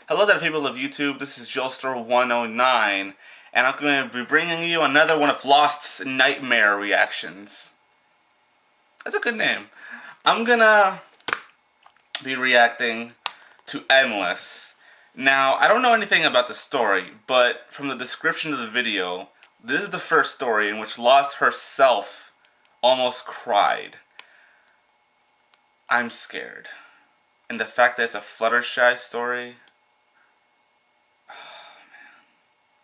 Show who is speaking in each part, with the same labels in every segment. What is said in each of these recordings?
Speaker 1: Hello there, people of YouTube. This is Jolt109, and I'm going to be bringing you another one of Lost's nightmare reactions. That's a good name. I'm gonna be reacting to Endless. Now, I don't know anything about the story, but from the description of the video, this is the first story in which Lost herself almost cried. I'm scared. And the fact that it's a Fluttershy story...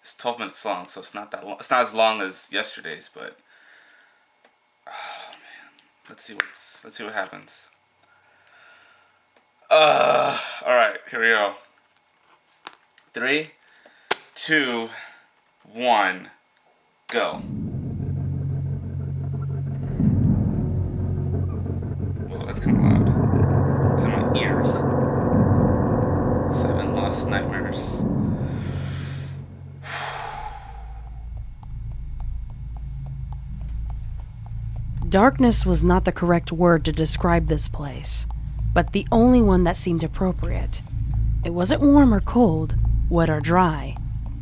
Speaker 1: It's 12 minutes long, so it's not that long. It's not as long as yesterday's, but oh man, let's see what happens. All right, here we go. 3, 2, 1, go. Whoa, that's kind of loud. It's in my ears. 7 Lost Nightmares.
Speaker 2: Darkness was not the correct word to describe this place, but the only one that seemed appropriate. It wasn't warm or cold, wet or dry.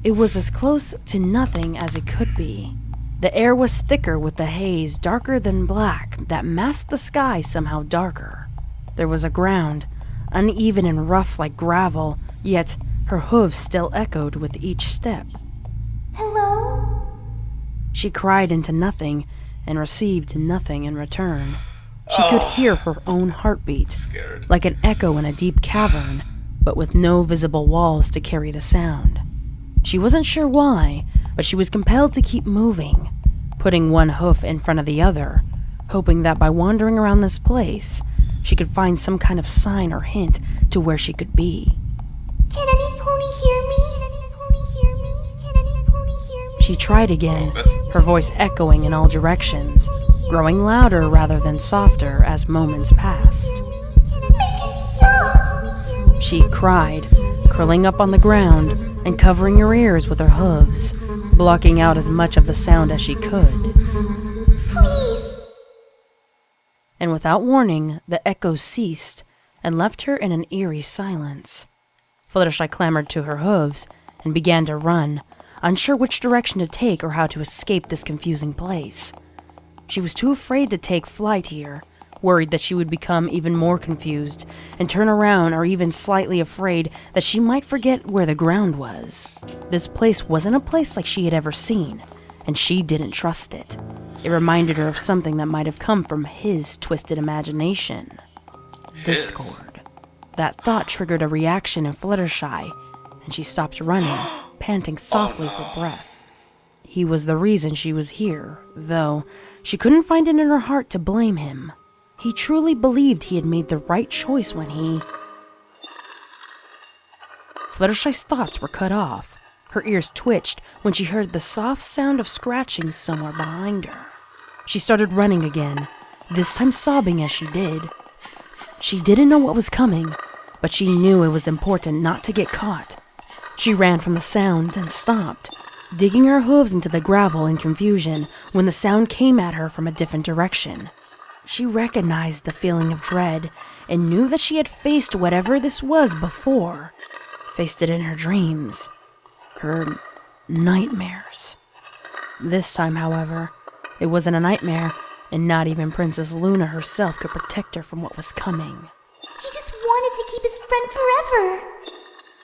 Speaker 2: It was as close to nothing as it could be. The air was thicker with the haze darker than black that masked the sky somehow darker. There was a ground, uneven and rough like gravel, yet her hooves still echoed with each step.
Speaker 3: Hello?
Speaker 2: She cried into nothing, and received nothing in return. She could hear her own heartbeat, like an echo in a deep cavern, but with no visible walls to carry the sound. She wasn't sure why, but she was compelled to keep moving, putting one hoof in front of the other, hoping that by wandering around this place, she could find some kind of sign or hint to where she could be.
Speaker 3: Can any pony hear me? Can any pony hear me? Can any pony hear me?
Speaker 2: She tried again, her voice echoing in all directions, growing louder rather than softer as moments passed.
Speaker 3: Make it stop!
Speaker 2: She cried, curling up on the ground and covering her ears with her hooves, blocking out as much of the sound as she could.
Speaker 3: Please!
Speaker 2: And without warning, the echoes ceased and left her in an eerie silence. Fluttershy clambered to her hooves and began to run, unsure which direction to take or how to escape this confusing place. She was too afraid to take flight here, worried that she would become even more confused and turn around, or even slightly afraid that she might forget where the ground was. This place wasn't a place like she had ever seen, and she didn't trust it. It reminded her of something that might have come from his twisted imagination. Discord. That thought triggered a reaction in Fluttershy, and she stopped running, panting softly for breath. He was the reason she was here, though she couldn't find it in her heart to blame him. He truly believed he had made the right choice when he... Fluttershy's thoughts were cut off. Her ears twitched when she heard the soft sound of scratching somewhere behind her. She started running again, this time sobbing as she did. She didn't know what was coming, but she knew it was important not to get caught. She ran from the sound, then stopped, digging her hooves into the gravel in confusion when the sound came at her from a different direction. She recognized the feeling of dread and knew that she had faced whatever this was before. Faced it in her dreams. Her nightmares. This time, however, it wasn't a nightmare, and not even Princess Luna herself could protect her from what was coming.
Speaker 3: He just wanted to keep his friend forever.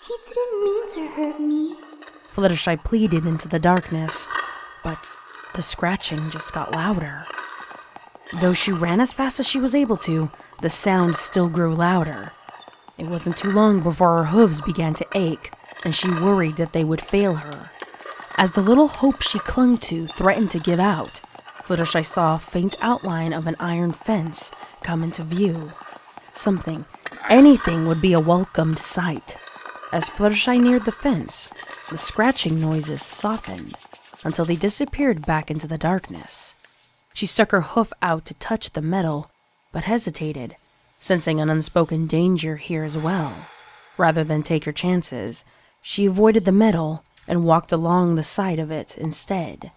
Speaker 3: He didn't mean to hurt me.
Speaker 2: Fluttershy pleaded into the darkness, but the scratching just got louder. Though she ran as fast as she was able to, the sound still grew louder. It wasn't too long before her hooves began to ache, and she worried that they would fail her. As the little hope she clung to threatened to give out, Fluttershy saw a faint outline of an iron fence come into view. Something, anything would be a welcomed sight. As Fluttershy neared the fence, the scratching noises softened until they disappeared back into the darkness. She stuck her hoof out to touch the metal, but hesitated, sensing an unspoken danger here as well. Rather than take her chances, she avoided the metal and walked along the side of it instead.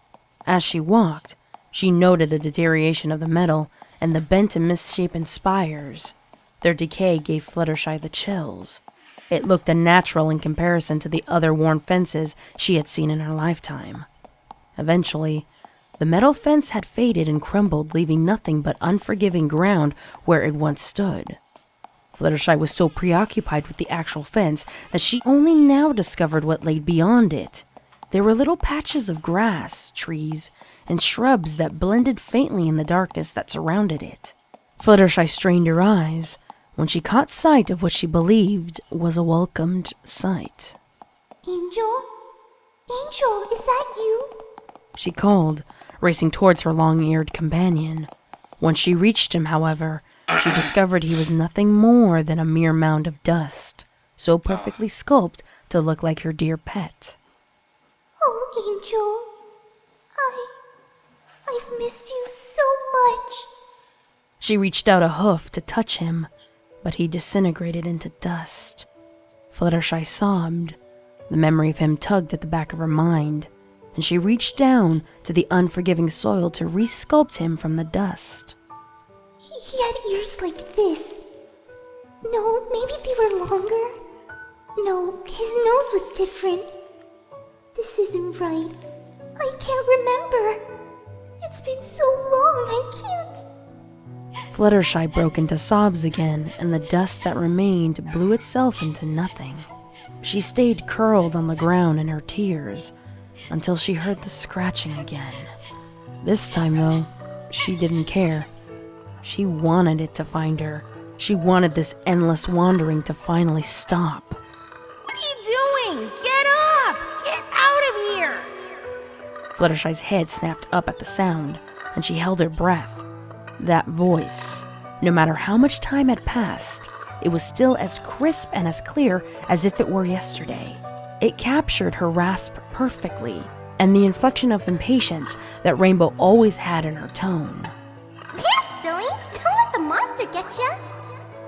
Speaker 2: As she walked, she noted the deterioration of the metal and the bent and misshapen spires. Their decay gave Fluttershy the chills. It looked unnatural in comparison to the other worn fences she had seen in her lifetime. Eventually, the metal fence had faded and crumbled, leaving nothing but unforgiving ground where it once stood. Fluttershy was so preoccupied with the actual fence that she only now discovered what lay beyond it. There were little patches of grass, trees, and shrubs that blended faintly in the darkness that surrounded it. Fluttershy strained her eyes when she caught sight of what she believed was a welcomed sight.
Speaker 3: Angel? Angel, is that you?
Speaker 2: She called, racing towards her long-eared companion. Once she reached him, however, she discovered he was nothing more than a mere mound of dust, so perfectly sculpted to look like her dear pet.
Speaker 3: Oh, Angel. I've missed you so much.
Speaker 2: She reached out a hoof to touch him, but he disintegrated into dust. Fluttershy sobbed. The memory of him tugged at the back of her mind, and she reached down to the unforgiving soil to resculpt him from the dust.
Speaker 3: He had ears like this. No, maybe they were longer. No, his nose was different. This isn't right. I can't remember. It's been so long, I can't.
Speaker 2: Fluttershy broke into sobs again, and the dust that remained blew itself into nothing. She stayed curled on the ground in her tears until she heard the scratching again. This time, though, she didn't care. She wanted it to find her. She wanted this endless wandering to finally stop.
Speaker 4: What are you doing? Get up! Get out of here!
Speaker 2: Fluttershy's head snapped up at the sound, and she held her breath. That voice, no matter how much time had passed, it was still as crisp and as clear as if it were yesterday. It captured her rasp perfectly, and the inflection of impatience that Rainbow always had in her tone.
Speaker 3: Yeah, silly. Don't let the monster get ya.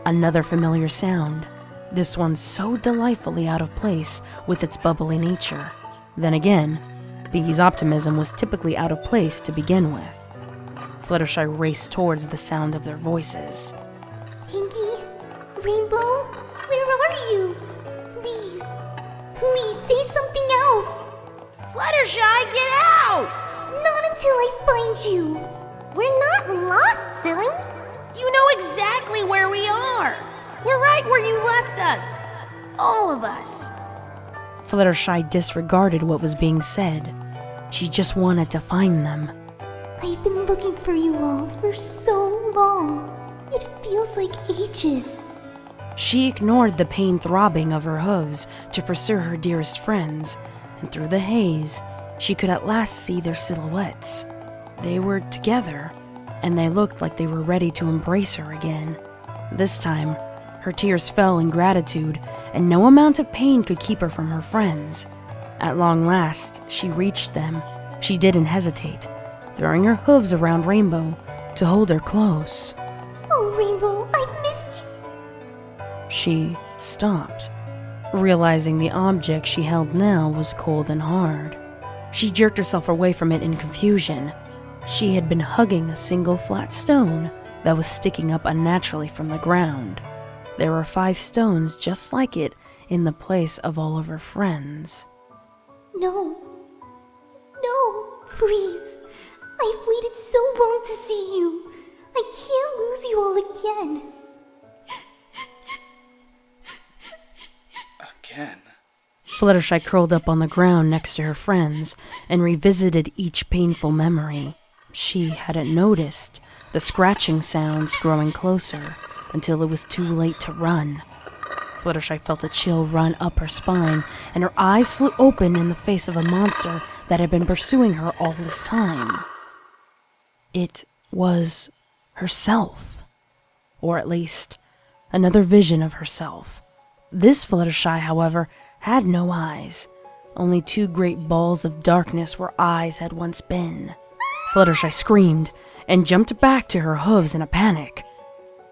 Speaker 2: Another familiar sound, this one so delightfully out of place with its bubbly nature. Then again, Pinky's optimism was typically out of place to begin with. Fluttershy raced towards the sound of their voices.
Speaker 3: Pinky, Rainbow, where are you? Please, please say something else.
Speaker 4: Fluttershy, get out!
Speaker 3: Not until I find you. We're not lost, silly.
Speaker 4: You know exactly where we are. We're right where you left us. All of us.
Speaker 2: Fluttershy disregarded what was being said. She just wanted to find them.
Speaker 3: I've been looking for you all for so long. It feels like ages.
Speaker 2: She ignored the pain throbbing of her hooves to pursue her dearest friends, and through the haze, she could at last see their silhouettes. They were together, and they looked like they were ready to embrace her again. This time, her tears fell in gratitude, and no amount of pain could keep her from her friends. At long last, she reached them. She didn't hesitate, throwing her hooves around Rainbow to hold her close.
Speaker 3: Oh, Rainbow, I've missed you.
Speaker 2: She stopped, realizing the object she held now was cold and hard. She jerked herself away from it in confusion. She had been hugging a single flat stone that was sticking up unnaturally from the ground. There were 5 stones just like it in the place of all of her friends.
Speaker 3: No. No, please. I've waited so long to see you. I can't lose you all again.
Speaker 1: Again?
Speaker 2: Fluttershy curled up on the ground next to her friends and revisited each painful memory. She hadn't noticed the scratching sounds growing closer until it was too late to run. Fluttershy felt a chill run up her spine, and her eyes flew open in the face of a monster that had been pursuing her all this time. It was herself, or at least another vision of herself. This Fluttershy, however, had no eyes, only 2 great balls of darkness where eyes had once been. Fluttershy screamed and jumped back to her hooves in a panic.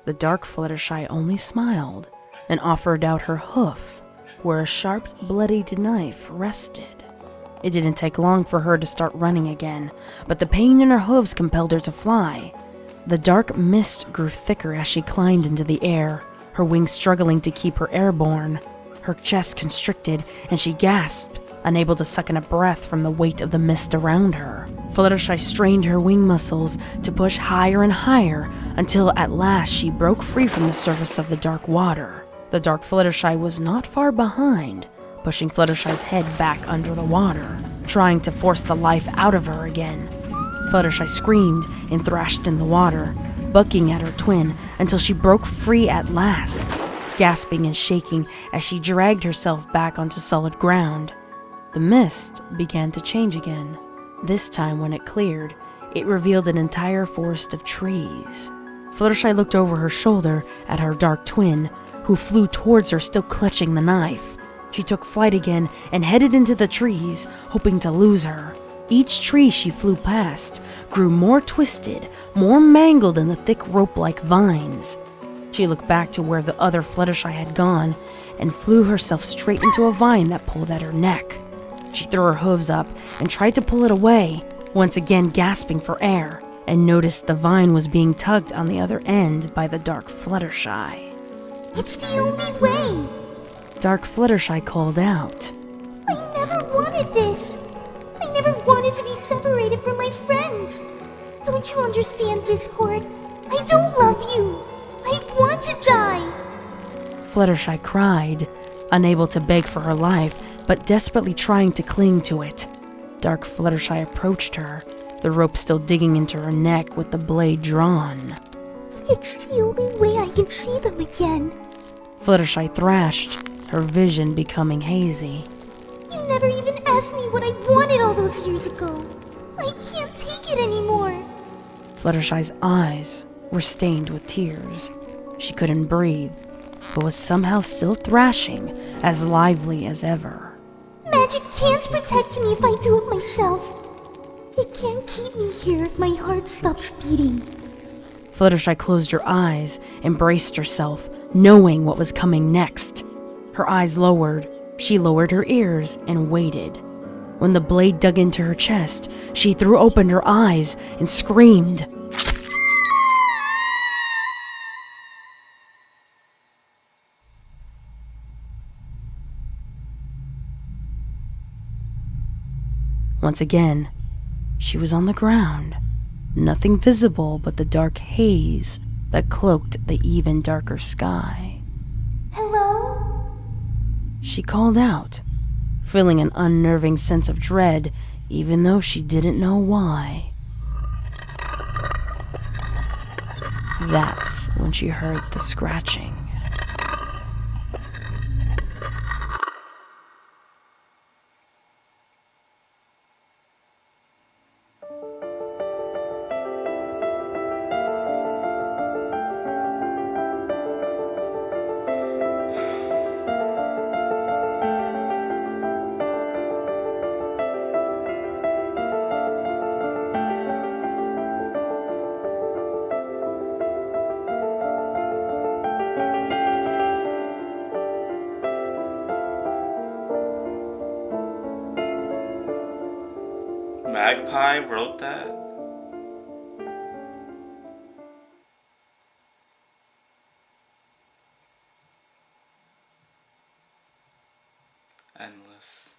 Speaker 2: The dark Fluttershy only smiled and offered out her hoof where a sharp, bloodied knife rested. It didn't take long for her to start running again, but the pain in her hooves compelled her to fly. The dark mist grew thicker as she climbed into the air, her wings struggling to keep her airborne. Her Her chest constricted, and she gasped, unable to suck in a breath from the weight of the mist around her. Fluttershy strained her wing muscles to push higher and higher until at last she broke free from the surface of the dark water. The dark Fluttershy was not far behind, pushing Fluttershy's head back under the water, trying to force the life out of her again. Fluttershy screamed and thrashed in the water, bucking at her twin until she broke free at last, gasping and shaking as she dragged herself back onto solid ground. The mist began to change again. This time when it cleared, it revealed an entire forest of trees. Fluttershy looked over her shoulder at her dark twin, who flew towards her still clutching the knife. She took flight again and headed into the trees, hoping to lose her. Each tree she flew past grew more twisted, more mangled in the thick rope-like vines. She looked back to where the other Fluttershy had gone and flew herself straight into a vine that pulled at her neck. She threw her hooves up and tried to pull it away, once again gasping for air, and noticed the vine was being tugged on the other end by the dark Fluttershy.
Speaker 3: It's the only way!
Speaker 2: Dark Fluttershy called out.
Speaker 3: I never wanted this! I never wanted to be separated from my friends! Don't you understand, Discord? I don't love you! I want to die!
Speaker 2: Fluttershy cried, unable to beg for her life, but desperately trying to cling to it. Dark Fluttershy approached her, the rope still digging into her neck with the blade drawn.
Speaker 3: It's the only way I can see them again.
Speaker 2: Fluttershy thrashed, her vision becoming hazy.
Speaker 3: You never even asked me what I wanted all those years ago. I can't take it anymore.
Speaker 2: Fluttershy's eyes were stained with tears. She couldn't breathe, but was somehow still thrashing, as lively as ever.
Speaker 3: Magic can't protect me if I do it myself. It can't keep me here if my heart stops beating.
Speaker 2: Fluttershy closed her eyes and braced herself, knowing what was coming next. Her eyes lowered, she lowered her ears and waited. When the blade dug into her chest, she threw open her eyes and screamed. Once again, she was on the ground, nothing visible but the dark haze that cloaked the even darker sky.
Speaker 3: Hello?
Speaker 2: She called out, feeling an unnerving sense of dread, even though she didn't know why. That's when she heard the scratching.
Speaker 1: Magpie wrote that? Endless.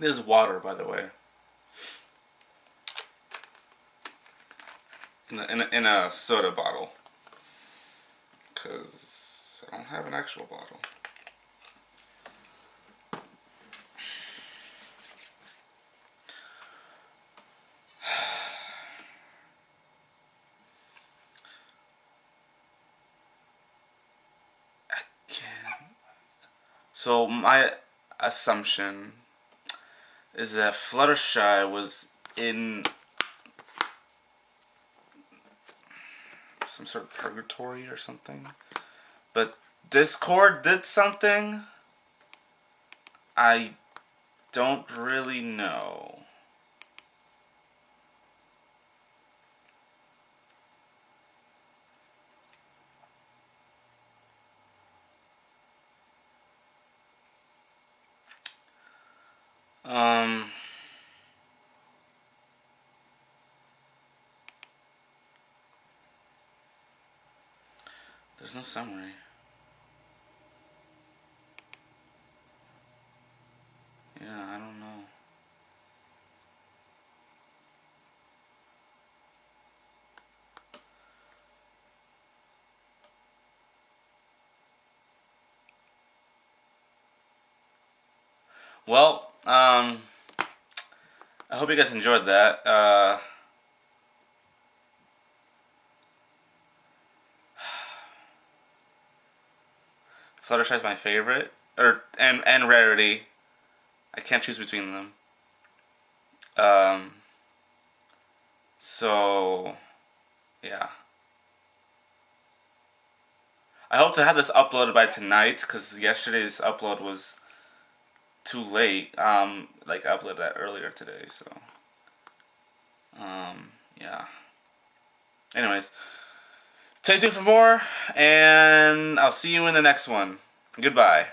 Speaker 1: This is water, by the way. In a soda bottle. Because I don't have an actual bottle. Again. So my assumption is that Fluttershy was in some sort of purgatory or something. But Discord did something? I don't really know. Um, there's no summary. Yeah, I don't know. Well, I hope you guys enjoyed that. Fluttershy is my favorite, and Rarity. I can't choose between them. Um, so yeah, I hope to have this uploaded by tonight because yesterday's upload was too late. Like I uploaded that earlier today, so yeah. Anyways, stay tuned for more, and I'll see you in the next one. Goodbye.